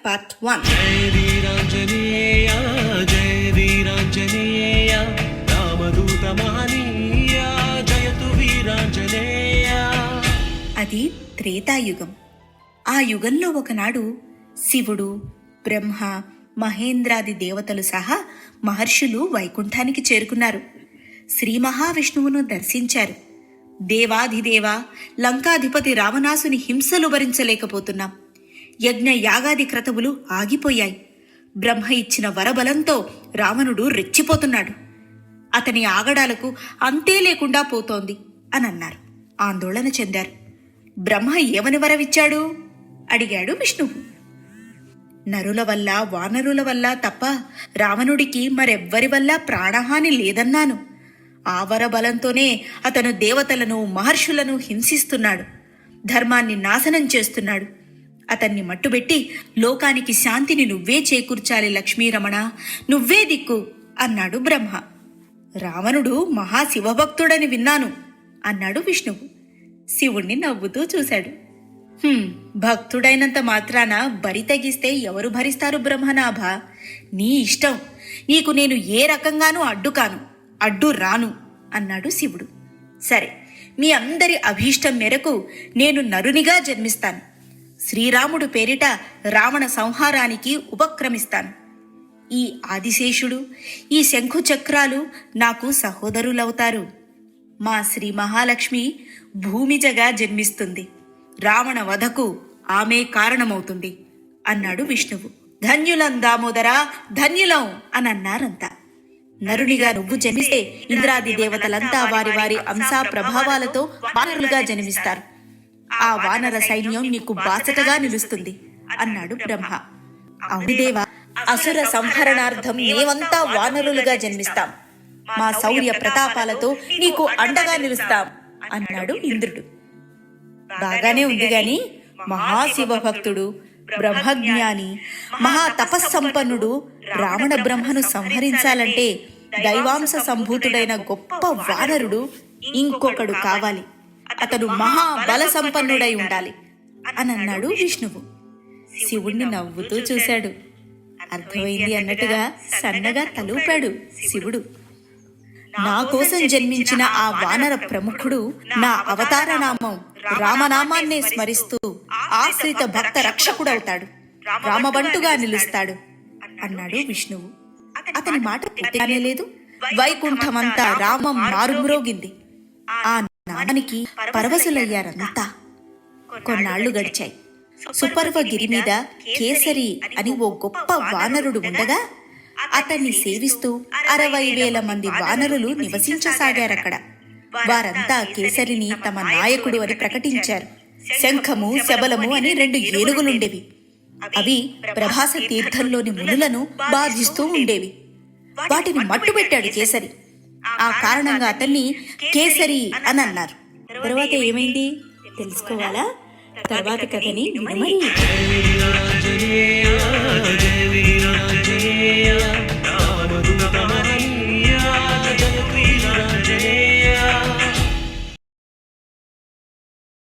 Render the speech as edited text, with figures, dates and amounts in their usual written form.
Part 1. జయ వీరాంజనేయ జయ వీరాంజనేయ రామదూత మహనీయ జయతు వీరాంజనేయ. అది త్రేతాయుగం. ఆ యుగంలో ఒకనాడు శివుడు, బ్రహ్మ, మహేంద్రాది దేవతలు సహా మహర్షులు వైకుంఠానికి చేరుకున్నారు. శ్రీ మహావిష్ణువును దర్శించారు. దేవాధిదేవ, లంకాధిపతి రావణాసుని హింసలు భరించలేకపోతున్నాం. యజ్ఞ యాగాది క్రతువులు ఆగిపోయాయి. బ్రహ్మ ఇచ్చిన వరబలంతో రావణుడు రెచ్చిపోతున్నాడు. అతని ఆగడాలకు అంతే లేకుండా పోతోంది అని అన్నారు. ఆందోళన చెందారు. బ్రహ్మ ఏమని వరమిచ్చాడు అడిగాడు విష్ణువు. నరుల వల్ల, వానరుల వల్ల తప్ప రావణుడికి మరెవ్వరి వల్ల ప్రాణహాని లేదన్నాను. ఆ వరబలంతోనే అతను దేవతలను, మహర్షులను హింసిస్తున్నాడు. ధర్మాన్ని నాశనం చేస్తున్నాడు. అతన్ని మట్టుబెట్టి లోకానికి శాంతిని నువ్వే చేకూర్చాలి లక్ష్మీరమణ, నువ్వే దిక్కు అన్నాడు బ్రహ్మ. రావణుడు మహాశివభక్తుడని విన్నాను అన్నాడు విష్ణువు. శివుణ్ణి నవ్వుతూ చూశాడు. భక్తుడైనంత మాత్రాన బరి తెగిస్తే ఎవరు భరిస్తారు బ్రహ్మనాభ? నీ ఇష్టం. నీకు నేను ఏ రకంగానూ అడ్డుకాను, అడ్డు రాను అన్నాడు శివుడు. సరే, మీ అందరి అభీష్టం మేరకు నేను నరునిగా జన్మిస్తాను. శ్రీరాముడు పేరిట రావణ సంహారానికి ఉపక్రమిస్తాను. ఈ ఆదిశేషుడు, ఈ శంఖు చక్రాలు నాకు సహోదరులవుతారు. మా శ్రీ మహాలక్ష్మి భూమిజగా జన్మిస్తుంది. రావణ వధకు ఆమె కారణమవుతుంది అన్నాడు విష్ణువు. ధన్యులం దామోదరా, ధన్యులం అని అన్నారంతా. నరునిగా నువ్వు జన్మిస్తే ఇంద్రాది దేవతలంతా వారి వారి అంశా ప్రభావాలతో వానరులుగా జన్మిస్తారు. ఆ వానర సైన్యం నీకు బాసటగా నిలుస్తుంది అన్నాడు బ్రహ్మ. అవును దేవా, అసుర సంహరణార్థం మేమంతా వానరులుగా జన్మిస్తాం. మా శౌర్య ప్రతాపాలతో నీకు అండగా నిలుస్తాం అన్నాడు ఇంద్రుడు. బాగానే ఉంది గాని మహాశివ భక్తుడు, బ్రహ్మజ్ఞాని, మహా తపస్సంపన్నుడు రావణ బ్రహ్మను సంహరించాలంటే దైవాంశ సంభూతుడైన గొప్ప వానరుడు ఇంకొకడు కావాలి. అతడు మహాబల సంపన్నుడై ఉండాలి అని అన్నాడు విష్ణువు. శివుణ్ణి నవ్వుతూ చూశాడు. అర్థమైంది అన్నట్టుగా సన్నగా తలూపాడు శివుడు. నా కోసం జన్మించిన ఆ వానర ప్రముఖుడు నా అవతార నామం రామనామాన్నే స్మరిస్తూ ఆశ్రిత భక్త రక్షకుడవుతాడు, రామబంటుగా నిలుస్తాడు అన్నాడు విష్ణువు. అతని మాట పూర్తిగానే లేదు. వైకుంఠమంతా రామం మారుమ్రోగింది. ఆ నామానికి పరవశులయ్యారంతా. కొన్నాళ్లు గడిచాయి. సుపర్వగిరి మీద కేసరి అని ఓ గొప్ప వానరుడు ఉండగా అతన్ని సేవిస్తూ 60,000 మంది వానరులు నివసించసాగారక్కడ. వారంతా కేసరిని తమ నాయకుడు అని ప్రకటించారు. శంఖము, శబలము అని 2 ఏనుగులుండేవి. అవి ప్రభాస తీర్థంలోని మునులను బాధిస్తూ ఉండేవి. వాటిని మట్టుబెట్టాడు కేసరి. ఆ కారణంగా అతన్ని కేసరి అని అన్నారు. తర్వాత ఏమైంది తెలుసుకోవాలా? తర్వాత కథని వినమని.